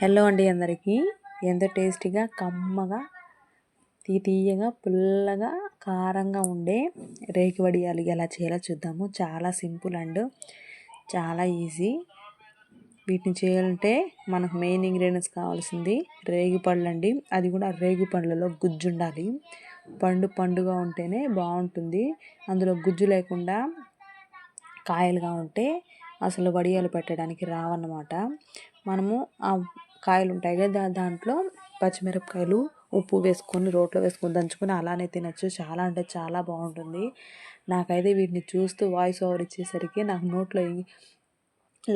Hello అండి అందరికీ. ఎంతో టేస్టీగా కమ్మగా తీయగా పుల్లగా కారంగా ఉండే రేగి వడియాలు ఎలా చేయాలో చూద్దాము. చాలా సింపుల్ అండ్ చాలా ఈజీ. వీటిని చేయాలంటే మనకు మెయిన్ ఇంగ్రీడియంట్స్ కావాల్సింది రేగి పళ్ళు అండి. అది కూడా రేగి పండ్లలో గుజ్జు ఉండాలి. పండుగా ఉంటేనే బాగుంటుంది. అందులో గుజ్జు లేకుండా కాయలుగా ఉంటే అసలు వడియాలు పెట్టడానికి రావన్నమాట. మనము ఆ కాయలు ఉంటాయి కదా, దాంట్లో పచ్చిమిరపకాయలు ఉప్పు వేసుకొని రోట్లో వేసుకొని దంచుకొని అలానే తినచ్చు. చాలా అంటే చాలా బాగుంటుంది. నాకైతే వీటిని చూస్తూ వాయిస్ ఓవర్ ఇచ్చేసరికి నాకు నోట్లో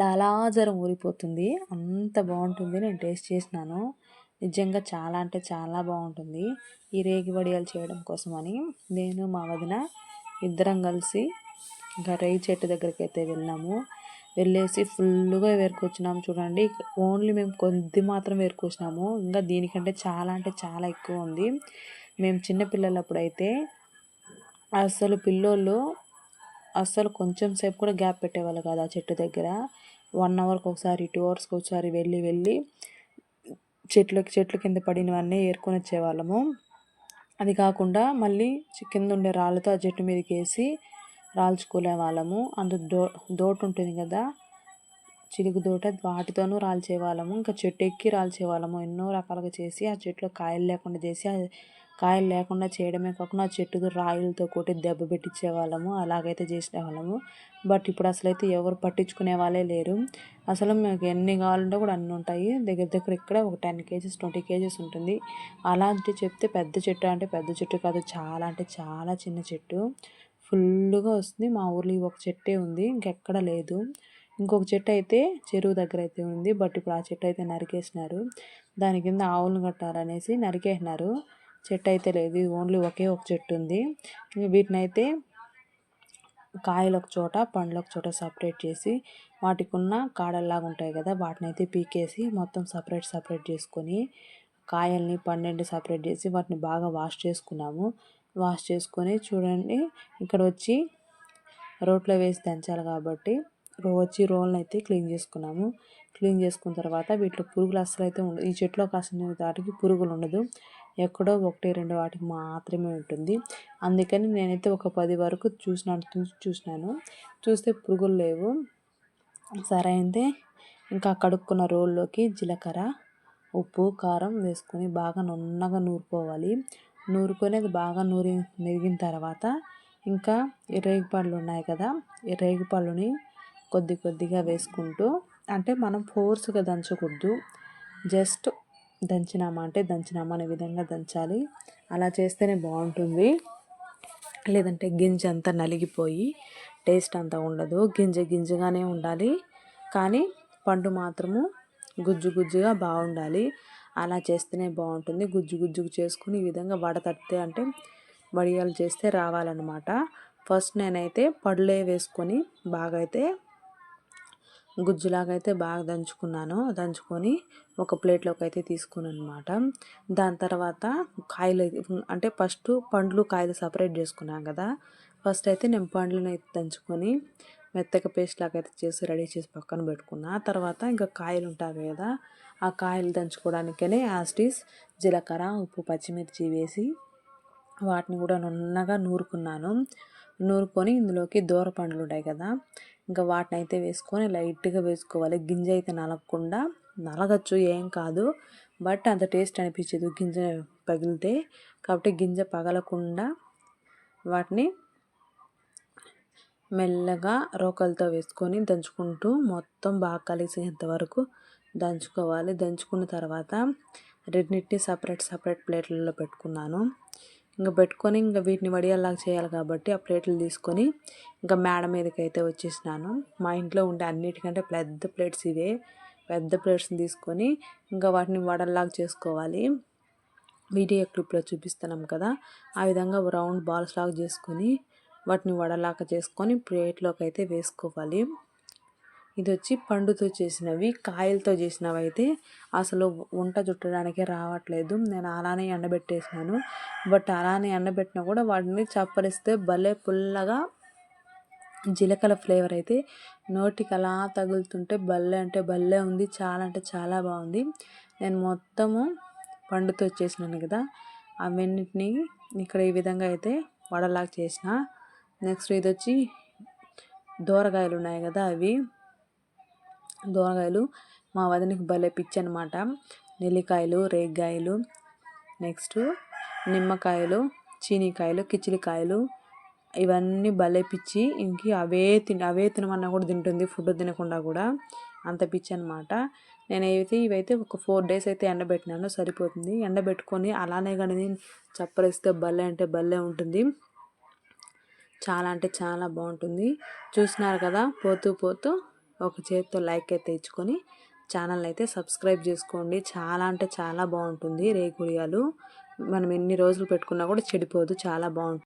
లాలాజరం ఊరిపోతుంది. అంత బాగుంటుంది. నేను టేస్ట్ చేసినాను. నిజంగా చాలా అంటే చాలా బాగుంటుంది. ఈ రేగి వడియాలు చేయడం కోసమని నేను మా వదిన ఇద్దరం కలిసి ఇంకా రేగి చెట్టు దగ్గరికి అయితే వెళ్ళాము. వెళ్ళేసి ఫుల్గా వేరుకొచ్చినాము. చూడండి, ఓన్లీ మేము కొద్ది మాత్రం వేరుకొచ్చినాము. ఇంకా దీనికంటే చాలా అంటే చాలా ఎక్కువ ఉంది. మేము చిన్నపిల్లలప్పుడు అయితే పిల్లోళ్ళు అస్సలు కొంచెం సేపు కూడా గ్యాప్ పెట్టేవాళ్ళు కాదు. ఆ చెట్టు దగ్గర 1 అవర్కి ఒకసారి 2 అవర్స్కి ఒకసారి వెళ్ళి చెట్లు కింద పడినవన్నీ ఏరుకొని వచ్చేవాళ్ళము. అది కాకుండా మళ్ళీ కింద ఉండే రాళ్ళతో ఆ చెట్టు మీదకి వేసి రాల్చుకునే వాళ్ళము. అందులో దోట ఉంటుంది కదా, చిలుగు దోట, వాటితోనూ రాల్చేవాళ్ళము. ఇంకా చెట్టు ఎక్కి రాల్చేవాళ్ళము. ఎన్నో రకాలుగా చేసి ఆ చెట్లో కాయలు లేకుండా చేసి, కాయలు లేకుండా చేయడమే కాకుండా ఆ చెట్టుకు రాయిలతో కొట్టి దెబ్బ పెట్టించేవాళ్ళము. అలాగైతే చేసేవాళ్ళము. బట్ ఇప్పుడు అసలైతే ఎవరు పట్టించుకునే వాళ్ళే లేరు. అసలు మీకు ఎన్ని కావాలంటే కూడా అన్నీ ఉంటాయి. దగ్గర ఇక్కడ ఒక 10 kgs 20 kgs ఉంటుంది. అలాంటి చెప్తే పెద్ద చెట్టు అంటే పెద్ద చెట్టు కాదు, చాలా అంటే చాలా చిన్న చెట్టు. ఫుల్గా వస్తుంది. మా ఊర్లో ఒక చెట్టే ఉంది, ఇంకెక్కడ లేదు. ఇంకొక చెట్టు అయితే చెరువు దగ్గర అయితే ఉంది. బట్ ఇప్పుడు ఆ చెట్టు అయితే నరికేసినారు. దాని కింద ఆవులను కట్టాలనేసి నరికేసినారు. చెట్టు అయితే లేదు. ఓన్లీ ఒకే ఒక చెట్టు ఉంది. వీటిని అయితే కాయలు ఒక చోట, పండ్లు ఒక చోట సపరేట్ చేసి, వాటికి ఉన్న కాడల్లాగా ఉంటాయి కదా, వాటిని అయితే పీకేసి మొత్తం సపరేట్ చేసుకొని, కాయల్ని పండుని సపరేట్ చేసి వాటిని బాగా వాష్ చేసుకున్నాము. వాష్ చేసుకొని చూడండి, ఇక్కడ వచ్చి రోట్లో వేసి దంచాలి కాబట్టి రోల్ని అయితే క్లీన్ చేసుకున్నాము. క్లీన్ చేసుకున్న తర్వాత వీటిలో పురుగులు అస్సలు అయితే ఉండదు. ఈ చెట్లో కాసిన వాటికి పురుగులు ఉండదు. ఎక్కడో 1-2 వాటికి మాత్రమే ఉంటుంది. అందుకని నేనైతే ఒక 10 వరకు చూసినాను. చూస్తే పురుగులు లేవు. సరే అయితే ఇంకా కడుక్కున్న రోల్లోకి జీలకర్ర, ఉప్పు, కారం వేసుకొని బాగా నున్నగా నూరుకోవాలి. నూరుకొని అది బాగా మెరిగిన తర్వాత ఇంకా ఈ రేగిపళ్ళు ఉన్నాయి కదా, ఈ రేగిపళ్ళుని కొద్దిగా వేసుకుంటూ, అంటే మనం ఫోర్స్గా దంచకూడదు, జస్ట్ దంచినామా అనే విధంగా దంచాలి. అలా చేస్తేనే బాగుంటుంది. లేదంటే గింజ అంతా నలిగిపోయి టేస్ట్ అంతా ఉండదు. గింజగానే ఉండాలి, కానీ పండు మాత్రము గుజ్జుగా బాగుండాలి. అలా చేస్తేనే బాగుంటుంది. గుజ్జు చేసుకుని ఈ విధంగా వడతడితే అంటే వడియాలు చేస్తే రావాలన్నమాట. ఫస్ట్ నేనైతే పళ్ళే వేసుకొని బాగా అయితే గుజ్జులాగా అయితే బాగా దంచుకొని ఒక ప్లేట్లోకి అయితే తీసుకున్నాను అనమాట. దాని తర్వాత కాయలు అంటే ఫస్ట్ పండ్లు కాయలు సపరేట్ చేసుకున్నాను కదా. ఫస్ట్ అయితే నేను పండ్లను అయితే దంచుకొని మెత్తగా పేస్ట్ లాగా అయితే చేసి రెడీ చేసి పక్కన పెట్టుకున్నా. తర్వాత ఇంకా కాయలు ఉంటాయి కదా, ఆ కాయలు దంచుకోవడానికనే యాస్టీస్ జీలకర్ర, ఉప్పు, పచ్చిమిర్చి వేసి వాటిని కూడా నున్నగా నూరుకొని ఇందులోకి దూర పండ్లు ఉంటాయి కదా, ఇంకా వాటిని అయితే వేసుకొని లైట్గా వేసుకోవాలి. గింజ అయితే నలగచ్చు, ఏం కాదు. బట్ అంత టేస్ట్ అనిపించదు గింజ పగిలితే. కాబట్టి గింజ పగలకుండా వాటిని మెల్లగా రోకలతో వేసుకొని దంచుకుంటూ మొత్తం బాగా కలిసేంత వరకు దంచుకోవాలి. దంచుకున్న తర్వాత రెండింటిని సపరేట్ ప్లేట్లలో పెట్టుకున్నాను. ఇంకా వీటిని వడియాల్లాగా చేయాలి కాబట్టి ఆ ప్లేట్లు తీసుకొని ఇంకా మేడ మీదకి అయితే వచ్చేసినాను. మా ఇంట్లో ఉండే అన్నిటికంటే పెద్ద ప్లేట్స్ ఇవే. పెద్ద ప్లేట్స్ని తీసుకొని ఇంకా వాటిని వడల్లాగా చేసుకోవాలి. వీడియో క్లిప్లో చూపిస్తున్నాం కదా, ఆ విధంగా రౌండ్ బాల్స్ లాగా చేసుకొని వాటిని వడలాగా చేసుకొని ప్లేట్లోకి అయితే వేసుకోవాలి. ఇది వచ్చి పండుతో చేసినవి. కాయలతో చేసినవి అయితే అసలు వంట చుట్టడానికే రావట్లేదు. నేను అలానే ఎండబెట్టేసినాను. బట్ అలానే ఎండబెట్టినా కూడా వాటిని చప్పరిస్తే భలే పుల్లగా జీలకర్ర ఫ్లేవర్ అయితే నోటికి అలా తగులుతుంటే భలే అంటే భలే ఉంది. చాలా అంటే చాలా బాగుంది. నేను మొత్తము పండుతో చేసినాను కదా, అవన్నిటిని ఇక్కడ ఈ విధంగా అయితే వడలాగా చేసిన. నెక్స్ట్ ఇది వచ్చి దోరగాయలు ఉన్నాయి కదా, అవి దోరగాయలు మా వదినకి భలే పిచ్చి అనమాట. నెల్లికాయలు, రేగ్గాయలు, నెక్స్ట్ నిమ్మకాయలు, చీనికాయలు, కిచిలికాయలు, ఇవన్నీ భలే పిచ్చి. ఇంక అవే తినమన్నా కూడా తింటుంది, ఫుడ్ తినకుండా కూడా. అంత పిచ్చి అనమాట. నేనైతే ఇవైతే ఒక 4 days అయితే ఎండబెట్టినాను, సరిపోతుంది. ఎండబెట్టుకొని అలానే కానీ చప్పరిస్తే భలే అంటే భలే ఉంటుంది. చాలా అంటే చాలా బాగుంటుంది. చూసినారు కదా, పోతూ పోతూ ఒక చేతితో లైక్ అయితే ఇచ్చుకొని ఛానల్ అయితే సబ్స్క్రైబ్ చేసుకోండి. చాలా అంటే చాలా బాగుంటుంది రేగుడియాలు. మనం ఎన్ని రోజులు పెట్టుకున్నా కూడా చెడిపోదు, చాలా బాగుంటుంది.